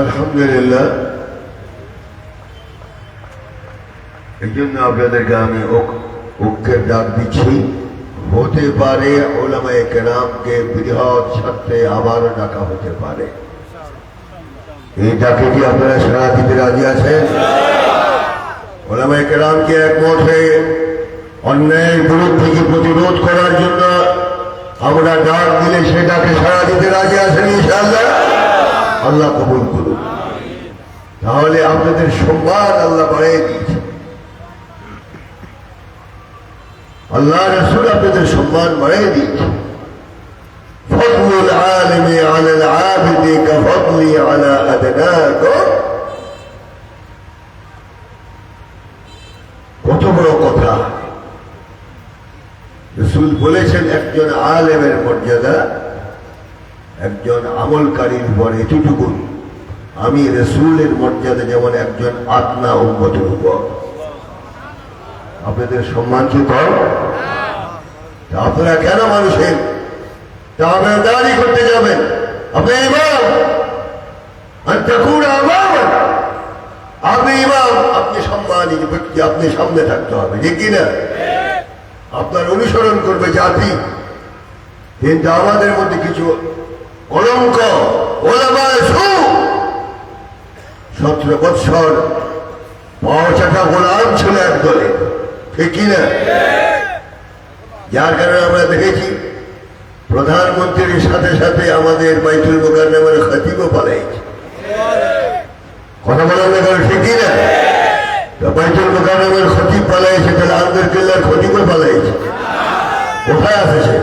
আলহামদুলিল্লাহ, এই জন্য আপনাদেরকে আমি ঐক্যের ডাক দিচ্ছি। হতে পারে উলামায়ে কেরামকে বৃহৎ স্বার্থে আবারও ডাকা হতে পারে। এই ডাকে কি আপনারা সাড়া দিতে রাজি আছেন? উলামায়ে কেরামকে একমত হয়ে অন্যায়ের বিরুদ্ধে প্রতিরোধ করার জন্য আমরা ডাক দিলে সে ডাকে সাড়া দিতে রাজি আছেন ইনশাআল্লাহ? আল্লাহ কবুল করুন। তাহলে আপনাদের সম্মান আল্লাহ বাড়িয়ে দিয়েছে। আল্লাহ রাসূল আপনাদের সম্মান বাড়িয়ে দিয়েছে। ফদলুল আলিমি আলাল আবিদি কাফদলি আলা আদনাকুম। কত বড় কথা! রাসূল বলেছেন একজন আলেমের মর্যাদা একজন আমলকারীর উপর এতটুকু, আমি রাসূলের মর্যাদা যেমন একজন আত্মা উম্মতের উপর। আপনাদের সম্মান কি কম? আপনারা কেন মানুষের দাঁড়ি করতে যাবেন? আপনি ইমাম, আপনি ইমাম, আপনি সম্মানিত ব্যক্তি, আপনি সামনে থাকতে হবে, ঠিক কিনা? আপনার অনুসরণ করবে জাতি। কিন্তু আমাদের মধ্যে কিছু কলঙ্ক, 17 বৎসর পাওয়া চাকা গোলাম ছিল এক দলে, ঠিক কিনা? যার কারণে আমরা দেখেছি প্রধানমন্ত্রীর সাথে সাথে আমাদের বাইতুল মুকাররমের খতিবও পালাইছে। কথা বলার ব্যাপারে ঠিক কিনা? বাইতুল মুকাররমের খতিব পালাইছে, তাহলে আন্দর কেল্লার খতিবও পালাইছে। কোথায় আছে সে?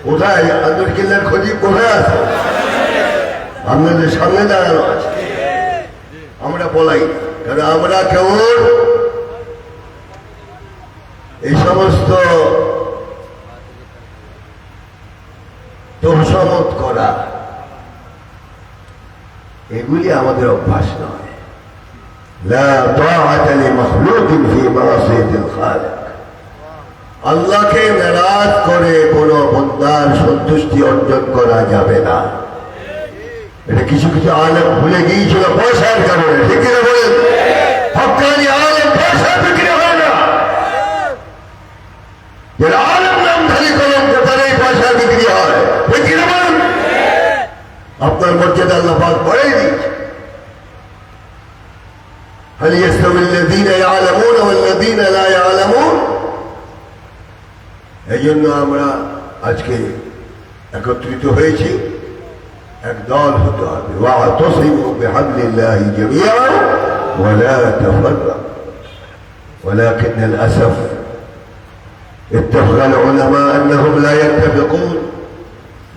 কোথায় আন্দর কেল্লার খতিব? কোথায় আছে? আপনাদের সামনে দাঁড়ানো আছে। আমরা বলাই, কারণ আমরা কেবল এই সমস্ত তোষমত করা, এগুলি আমাদের অভ্যাস নয়। লা তাআতা লিমাখলুকিন ফি মাসিয়াতিল খালিক। আল্লাহকে নারাজ করে কোন বান্দার সন্তুষ্টি অর্জন করা যাবে না। এটা কিছু কিছু আলেম ভুলে গিয়েছিল পয়সার কারণে, ঠিক কিনা বলেন? হক্কানি আলেম পয়সা বিক্রি হয় না। যারা আলেম নামধারী কলঙ্ক, তারাই পয়সা বিক্রি হয়, ঠিক কিনা বলেন? আপনার মর্যাদা আল্লাহ পাক বাড়িয়ে দিয়েছে। হাল ইয়াস্তাবিল্লাযীনা ইয়ালামুনা ওয়াল্লাযীনা লা ইয়ালামুন। এই জন্য আমরা আজকে একত্রিত হয়েছি, এক দল হতে হবে। ওয়া'তাসিমু বিহাবলিল্লাহি জামিআন ওয়া লা তাফাররাকু। ওয়ালাকিন আল-আসাফ اتفق العلماء انهم لا يتفقون।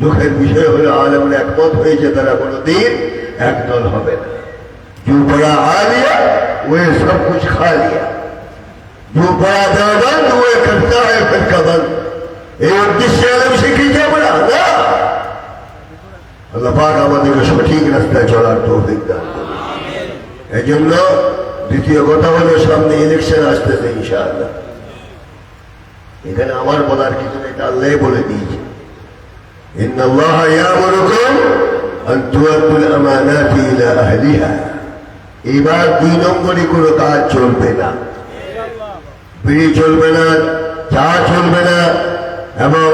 দুঃখের বিষয় হলো আলেমরা একমত হয়েছে, তারা কোনদিন একদল হবে না। जो बड़ा आलिया वह सब कुछ खा लिया, जो बड़ा देवबंद वह करता है फिर का बंद। এই উদ্দেশ্যে আলেম শিখিয়েছে আমরা না। আল্লাহ পাক আমাদেরকে সঠিক রাস্তায় চলার তৌফিক দান করুন। এই জন্য দ্বিতীয় কথা হলো, সামনে ইলেকশন আসতেছে ইনশাআল্লাহ। এখানে আমার বলার কিছু নেই, আল্লাহ বলে দিয়েছে, ইন্নাল্লাহা ইয়ামুরুকুম আন তুআদ্দুল আমানাতি ইলা আহলিহা। এবার 2 নম্বরই কোনো কাজ চলবে না, বিড়ি চলবে না, চা চলবে না, এবং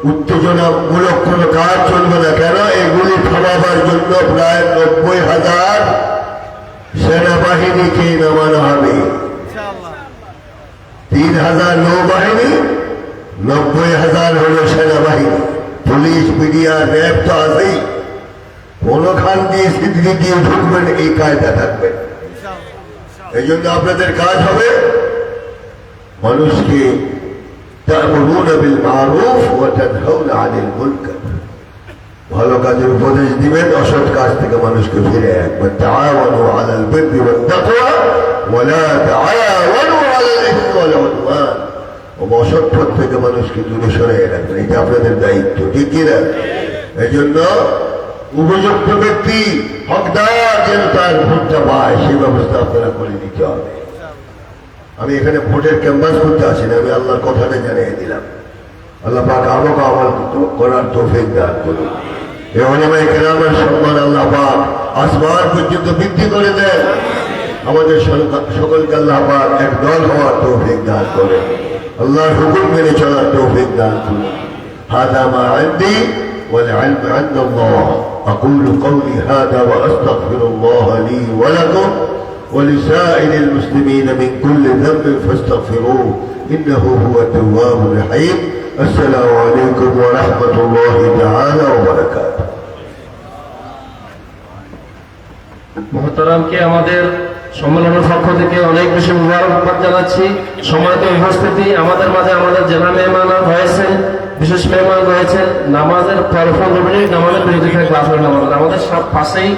উত্তেজনামূলক কোনো কাজ চলবে না। কেন? এগুলি থামাবার জন্য প্রায় 90,000 সেনাবাহিনীকে নামানো হবে। 3,000 নৌবাহিনী, 90,000 হল সেনাবাহিনী। পুলিশ, মিডিয়া, র্যাব তো আছেই। কোনখান দিয়ে সিদ্ধি দিয়ে ঢুকবেন, এই কায়দা থাকবে। এই জন্য আপনাদের কাজ হবে মানুষকে তা'মুরুনা বিল মা'রুফ ওয়া তানহাউনা আনিল মুনকার, ভালো কাজের উপদেশ দিবেন, অসৎ কাজ থেকে মানুষকে ফিরে রাখবেন। তাআওয়ানু আলাল বিররি ওয়াত তাকওয়া ওয়া লা তাআওয়ানু আলাল ইসমি ওয়াল উদওয়ান। অসৎ পথ থেকে মানুষকে দূরে সরিয়ে রাখবেন, এটা আপনাদের দায়িত্ব, ঠিক কিনা? এই জন্য উপযুক্ত ব্যক্তি হকদার যেন তার ভোটটা পায় সেই ব্যবস্থা আপনারা করে দিতে হবে। আমি এখানে ভোটের ক্যাম্পাস করতে আসি না, আমি আল্লাহর কথাটা জানিয়ে দিলাম। আল্লাহ পাক আমাকে আমল করার তৌফিক দান করুন। এই উলামায়ে কেরামের সম্মান আল্লাহ পাক আসমান পর্যন্ত বৃদ্ধি করে দেন। আমাদের সকলকে আল্লাহ পাক এক দল হওয়ার তৌফিক দান করে, আল্লাহর হুকুম মেনে চলার তৌফিক দান করুন। হাদা মা ইনদি ওয়াল ইলমু ইনদাল্লাহ। أقول قولي هذا وأستغفر الله لي ولكم ولسائر المسلمين من كل ذنب فاستغفروه إنه هو التواب الرحيم. السلام عليكم ورحمة الله تعالى وبركاته. মুহতারামকে আমাদের সম্মেলনের পক্ষ থেকে অনেক বেশি মুবারকবাদ জানাচ্ছি। সম্মানিত উপস্থিতি, আমাদের মাঝে আমাদের জেলা মেহমান হয়েছেন, বিশেষ মেহমান রয়েছেন। নামাজের পর 15 মিনিট নামাজের বিরতি থেকে ক্লাস হবে। আমাদের পাশেই